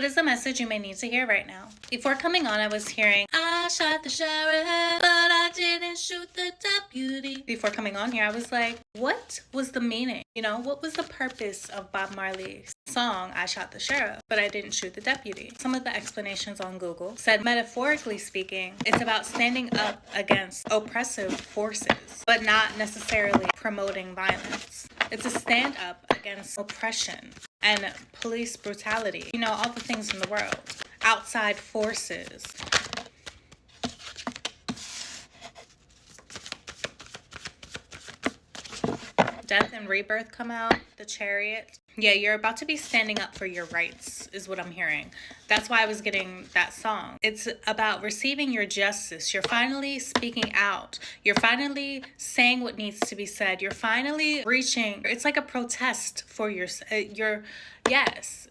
What is the message you may need to hear right now? Before coming on, I was hearing, I shot the sheriff, but I didn't shoot the deputy. Before coming on here, I was like, what was the meaning? You know, what was the purpose of Bob Marley's song, I shot the sheriff, but I didn't shoot the deputy? Some of the explanations on Google said, metaphorically speaking, it's about standing up against oppressive forces, but not necessarily promoting violence. It's a stand up against oppression and police brutality. You know, all the things in the world. Outside forces. Death and Rebirth come out, The Chariot. Yeah, you're about to be standing up for your rights, is what I'm hearing. That's why I was getting that song. It's about receiving your justice. You're finally speaking out. You're finally saying what needs to be said. You're finally reaching. It's like a protest for your yes.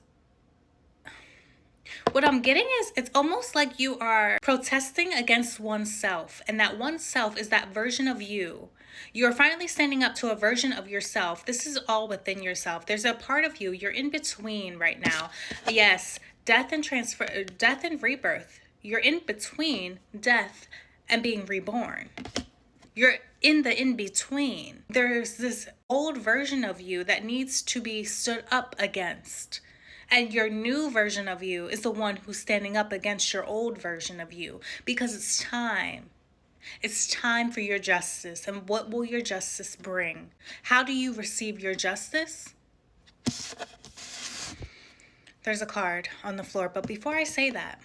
What I'm getting is it's almost like you are protesting against oneself, and that oneself is that version of you. You're finally standing up to a version of yourself. This is all within yourself. There's a part of you. You're in between right now. Yes, death and rebirth. You're in between death and being reborn. You're in the in-between. There's this old version of you that needs to be stood up against. And your new version of you is the one who's standing up against your old version of you, because it's time. It's time for your justice. And what will your justice bring? How do you receive your justice? There's a card on the floor. But before I say that,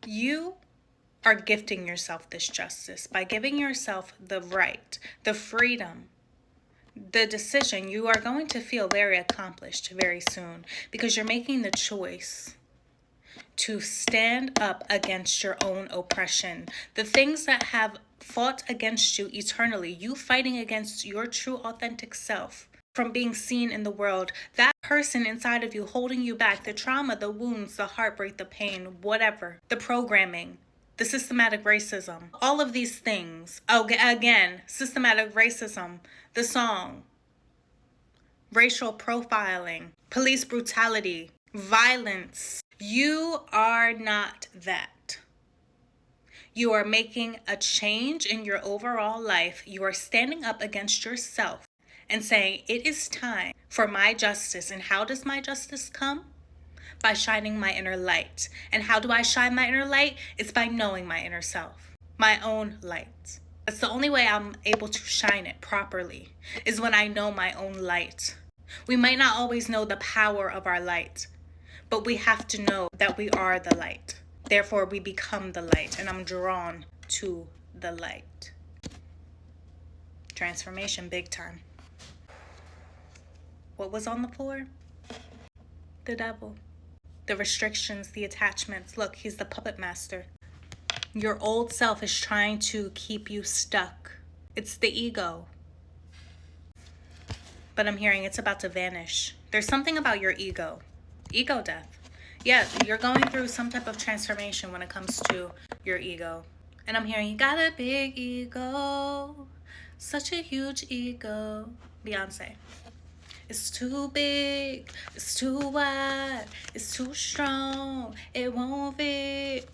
you are gifting yourself this justice by giving yourself the right, the freedom, the decision. You are going to feel very accomplished very soon because you're making the choice to stand up against your own oppression. The things that have fought against you eternally, you fighting against your true authentic self from being seen in the world, that person inside of you holding you back, the trauma, the wounds, the heartbreak, the pain, whatever, the programming, the systematic racism, all of these things. Oh, again, systematic racism, the song, racial profiling, police brutality, violence. You are not that. You are making a change in your overall life. You are standing up against yourself and saying, it is time for my justice. And how does my justice come? By shining my inner light. And how do I shine my inner light? It's by knowing my inner self, my own light. That's the only way I'm able to shine it properly, is when I know my own light. We might not always know the power of our light, but we have to know that we are the light. Therefore, we become the light, and I'm drawn to the light. Transformation, big time. What was on the floor? The devil. The restrictions, the attachments. Look, he's the puppet master. Your old self is trying to keep you stuck. It's the ego. But I'm hearing it's about to vanish. There's something about your ego. Ego death. Yeah, you're going through some type of transformation when it comes to your ego. And I'm hearing you got a big ego. Such a huge ego. Beyonce. It's too big, it's too wide, it's too strong, it won't fit.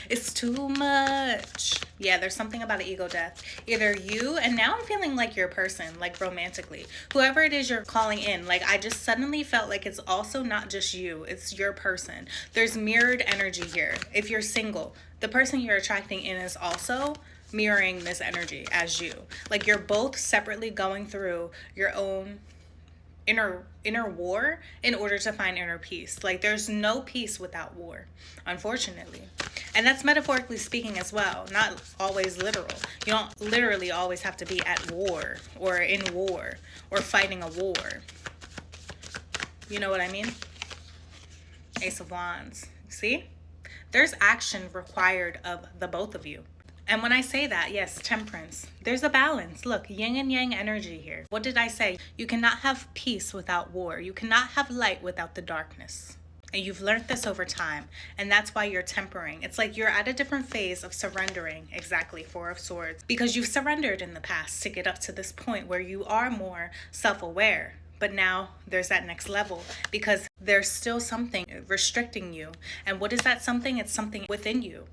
It's too much. Yeah, there's something about an ego death. Either you, and now I'm feeling like your person, like romantically. Whoever it is you're calling in, like I just suddenly felt like it's also not just you, it's your person. There's mirrored energy here. If you're single, the person you're attracting in is also mirroring this energy as you. Like you're both separately going through your own inner war in order to find inner peace. Like there's no peace without war, unfortunately. And that's metaphorically speaking as well, not always literal. You don't literally always have to be at war or in war or fighting a war. You know what I mean? Ace of Wands. See? There's action required of the both of you. And when I say that, yes, temperance, there's a balance. Look, yin and yang energy here. What did I say? You cannot have peace without war. You cannot have light without the darkness. And you've learned this over time. And that's why you're tempering. It's like you're at a different phase of surrendering. Exactly, Four of Swords. Because you've surrendered in the past to get up to this point where you are more self-aware. But now there's that next level because there's still something restricting you. And what is that something? It's something within you.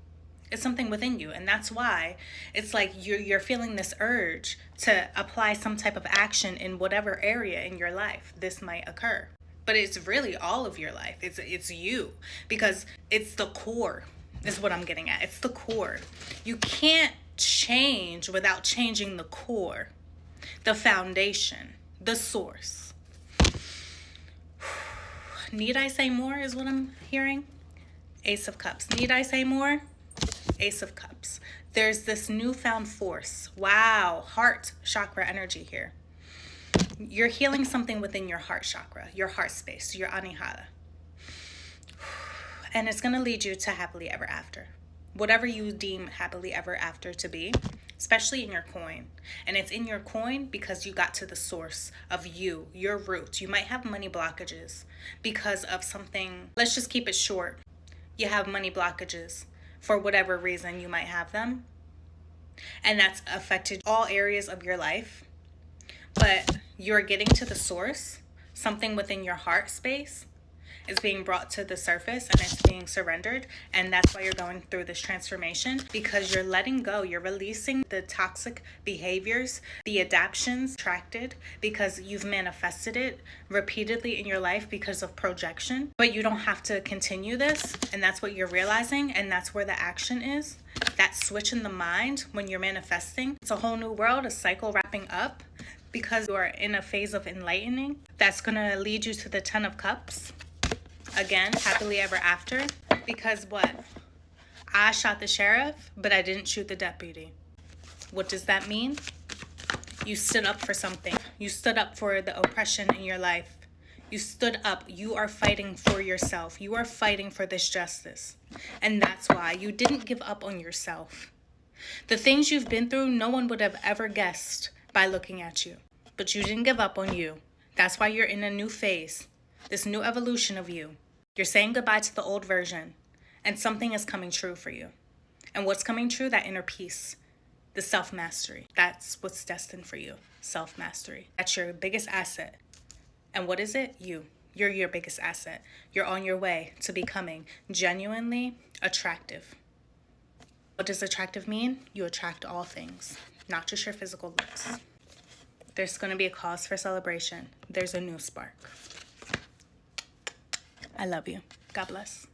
It's something within you. And that's why it's like you're feeling this urge to apply some type of action in whatever area in your life this might occur. But it's really all of your life. It's you, because it's the core is what I'm getting at. It's the core. You can't change without changing the core, the foundation, the source. Need I say more is what I'm hearing? Ace of Cups. Need I say more? Ace of Cups. There's this newfound force. Wow. Heart chakra energy here. You're healing something within your heart chakra, your heart space, your anahata. And it's going to lead you to happily ever after. Whatever you deem happily ever after to be, especially in your coin. And it's in your coin because you got to the source of you, your roots. You might have money blockages because of something. Let's just keep it short. You have money blockages for whatever reason you might have them. And that's affected all areas of your life. But you're getting to the source. Something within your heart space is being brought to the surface and it's being surrendered. And that's why you're going through this transformation, because you're letting go. You're releasing the toxic behaviors, the adaptions attracted because you've manifested it repeatedly in your life because of projection. But you don't have to continue this. And that's what you're realizing. And that's where the action is. That switch in the mind when you're manifesting. It's a whole new world, a cycle wrapping up because you are in a phase of enlightening. That's going to lead you to the 10 of Cups. Again, happily ever after. Because what? I shot the sheriff, but I didn't shoot the deputy. What does that mean? You stood up for something. You stood up for the oppression in your life. You stood up. You are fighting for yourself. You are fighting for this justice. And that's why you didn't give up on yourself. The things you've been through, no one would have ever guessed by looking at you. But you didn't give up on you. That's why you're in a new phase. This new evolution of you. You're saying goodbye to the old version. And something is coming true for you. And what's coming true? That inner peace. The self-mastery. That's what's destined for you. Self-mastery. That's your biggest asset. And what is it? You. You're your biggest asset. You're on your way to becoming genuinely attractive. What does attractive mean? You attract all things, not just your physical looks. There's going to be a cause for celebration. There's a new spark. I love you. God bless.